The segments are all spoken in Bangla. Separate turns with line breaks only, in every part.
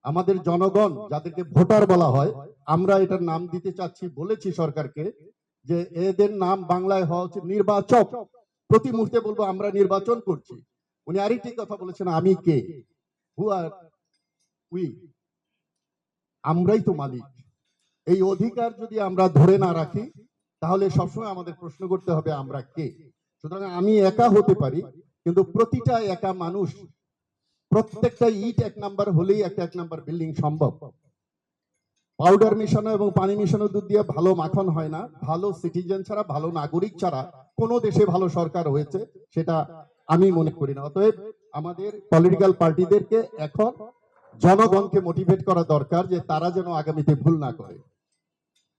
আমাদের জনগণ যাদেরকে ভোটার বলা হয়, আমরা এটার নাম দিতে চাচ্ছি, বলেছি সরকারকে যে এদের নাম বাংলায় হওয়া উচিত নির্বাচক। প্রতি মুহূর্তে বলবো আমরা নির্বাচন করছি। উনি আরেকটি কথা বলেছেন, আমি কে, হু আর উই, আমরাই তো মালিক। এই অধিকার যদি আমরা ধরে না রাখি তাহলে সবসময় আমাদের প্রশ্ন করতে হবে আমরা কে। সুতরাং আমি একা হতে পারি, কিন্তু প্রতিটা একা মানুষ, প্রত্যেকটা ইট এক নাম্বার হলেই একটা এক নাম্বার বিল্ডিং সম্ভব। পাউডার মিশানো এবং পানি মিশানো দুধ দিয়ে ভালো মাখন হয় না। ভালো সিটিজেন ছাড়া, ভালো নাগরিক ছাড়া কোনো দেশে ভালো সরকার হয়েছে সেটা আমি মনে করি না। অতএব আমাদের পলিটিক্যাল পার্টিদেরকে এখন জনগণকে মোটিভেট করা দরকার যে তারা যেন আগামীতে ভুল না করে।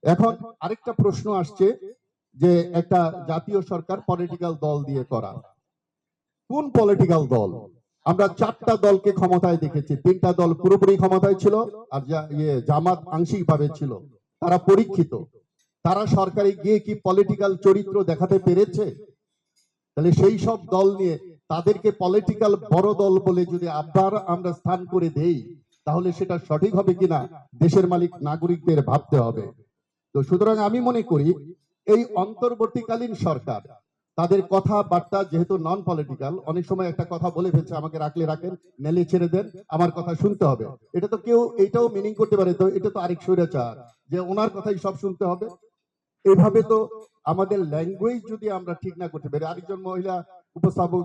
এখন আরেকটা প্রশ্ন আসছে যে একটা জাতীয় সরকার পলিটিক্যাল দল দিয়ে করা। কোন পলিটিক্যাল দল? আমরা 4টা দলকে ক্ষমতায় দেখেছি। 3টা দল পুরোপুরি ক্ষমতায় ছিল, আর জামাত আংশিকভাবে ছিল। তারা পরীক্ষিত। তারা সরকারে গিয়ে কি পলিটিক্যাল চরিত্র দেখাতে পেরেছে? তাহলে সেই সব দল নিয়ে তাদেরকে পলিটিক্যাল বড় দল বলে যদি আবার আমরা স্থান করে দেই, তাহলে সেটা সঠিক হবে কিনা দেশের মালিক নাগরিকদের ভাবতে হবে। তো সুতরাং আমি মনে করি এই অন্তর্বর্তীকালীন সরকার তাদের কথাবার্তা যেহেতু নন পলিটিক্যাল, অনেক সময় একটা কথা বলে ফেলছে, আমাকে রাখলে রাখেন, নেলে ছেড়ে দেন, আমার কথা শুনতে হবে। এটা তো কেউ এটাও মিনিং করতে পারে, তো এটা তো আরেক স্বৈরাচার যে ওনার কথাই সব শুনতে হবে। এইভাবে তো আমাদের ল্যাঙ্গুয়েজ যদি আমরা ঠিক না করতে পারি, আরেকজন মহিলা উপস্থাপক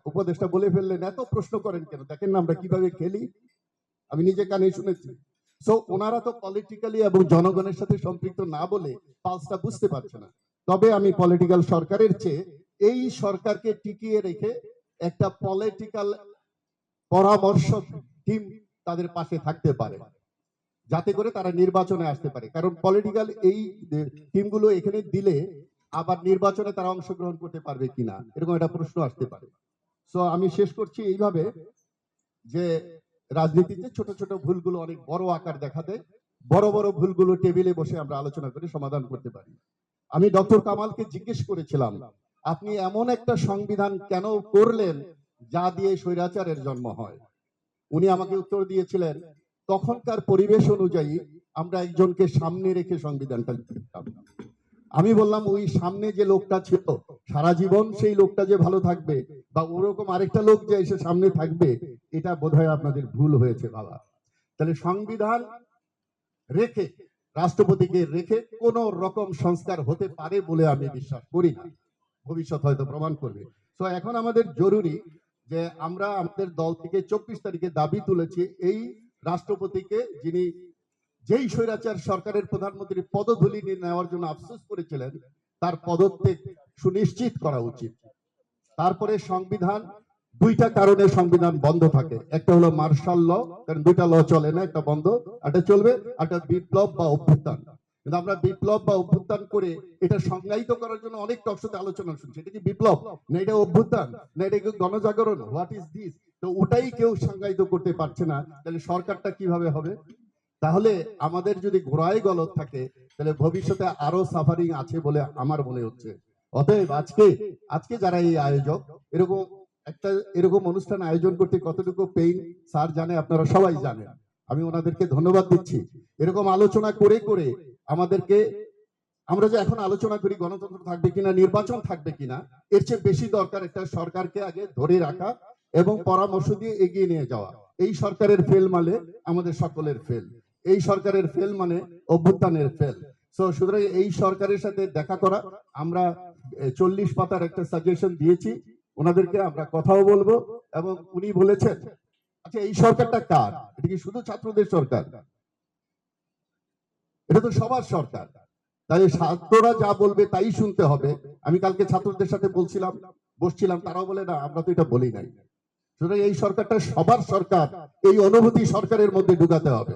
উপদেষ্টা বলে ফেললেন, এত প্রশ্ন করেন কেন? দেখেন না আমরা কিভাবে খেলি, আমি নিজে কানে শুনেছি। সো ওনারা তো পলিটিক্যালি এবং জনগণের সাথে সম্পৃক্ত না বলে পালসটা বুঝতে পারছে না। তবে আমি পলিটিক্যাল সরকারের চেয়ে এই সরকারকে টিকিয়ে রেখে একটা পলিটিক্যাল পরামর্শ টিম তাদের পাশে থাকতে পারে, যাতে করে তারা নির্বাচনে আসতে পারে। কারণ পলিটিক্যাল এই টিমগুলো এখানে দিলে আবার নির্বাচনে তারা অংশগ্রহণ করতে পারবে কিনা, এরকম একটা প্রশ্ন আসতে পারে। সো আমি শেষ করছি এইভাবে যে রাজনীতিতে ছোট ছোট ভুলগুলো অনেক বড় আকার দেখা দেয়। বড় বড় ভুলগুলো টেবিলে বসে আমরা আলোচনা করে সমাধান করতে পারি। আমি ডক্টর কামালকে জিজ্ঞেস করেছিলাম, আপনি এমন একটা সংবিধান কেন করলেন যা দিয়ে স্বৈরাচারের জন্ম হয়? উনি আমাকে উত্তর দিয়েছিলেন, তখনকার পরিবেশ অনুযায়ী আমরা একজনকে সামনে রেখে সংবিধানটা লিখতাম। আমি বললাম, ওই সামনে যে লোকটা ছিল সারা জীবন সেই লোকটা যে ভালো থাকবে, বা ওরকম আরেকটা লোক যে এসে সামনে থাকবে, এটা বোধহয় আপনাদের ভুল হয়েছে বাবা। তাহলে সংবিধান রেখে, রাষ্ট্রপতিকে রেখে কোন রকম সংস্কার হতে পারে বলে আমি বিশ্বাস করি না। ভবিষ্যৎ হয়তো প্রমাণ করবে। তো এখন আমাদের জরুরি যে আমরা আমাদের দল থেকে 24 তারিখে দাবি তুলেছি, এই রাষ্ট্রপতিকে, যিনি যেই স্বৈরাচার সরকারের প্রধানমন্ত্রীর পদধূলি নেওয়ার জন্য আফসোস করেছিলেন, তার পদত্যাগ সুনিশ্চিত করা উচিত। তারপরে সংবিধান, 2টা কারণে সংবিধান বন্ধ থাকে। একটা হলো মার্শাল ল, কারণ 2টা ল চলে না, একটা বন্ধ, একটা চলবে, একটা বিপ্লব বা অভ্যুত্থান। কিন্তু আমরা বিপ্লব বা অভ্যুত্থান করে এটা সংজ্ঞায়িত করার জন্য অনেক টকশোতে আলোচনা শুনছি। এটা কি বিপ্লব, না এটা অভ্যুত্থান, না এটা কি গণজাগরণ, হোয়াট ইজ দিস? তো ওটাই কেউ সংজ্ঞায়িত করতে পারছে না, তাহলে সরকারটা কিভাবে হবে? তাহলে আমাদের যদি ঘোড়ায় গলত থাকে, তাহলে ভবিষ্যতে আরো সাফারিং আছে বলে আমার মনে হচ্ছে। অতএব আজকে আজকে যারা এই আয়োজক, এরকম একটা এরকম অনুষ্ঠান আয়োজন করতে কতটুকু পেইন স্যার জানে, আপনারা সবাই জানেন। আমি ওনাদেরকে ধন্যবাদ দিচ্ছি। এরকম আলোচনা করে করে আমাদেরকে, আমরা যে এখন আলোচনা করি গণতন্ত্র থাকবে কিনা, নির্বাচন থাকবে কিনা, এর চেয়ে বেশি দরকার একটা সরকারকে আগে ধরে রাখা এবং পরামর্শ দিয়ে এগিয়ে নিয়ে যাওয়া। এই সরকারের ফেল মানে আমাদের সকলের ফেল, এই সরকারের ফেল মানে অভ্যুত্থানের ফেল। সো সুতরাং এই সরকারের সাথে দেখা করা, আমরা 40 পাতার একটা সাজেশন দিয়েছি ওনাদেরকে, আমরা কথাও বলবো। এবং উনি বলেছেন, আচ্ছা এই সরকারটা কার? এটা কি শুধু ছাত্রদের সরকার? এটা তো সবার সরকার। তাই ছাত্ররা যা বলবে তাই শুনতে হবে। আমি কালকে ছাত্রদের সাথে বসছিলাম, তারাও বলে না আমরা তো এটা বলি নাই। সুতরাং এই সরকারটা সবার সরকার, এই অনুভূতি সরকারের মধ্যে ঢুকাতে হবে।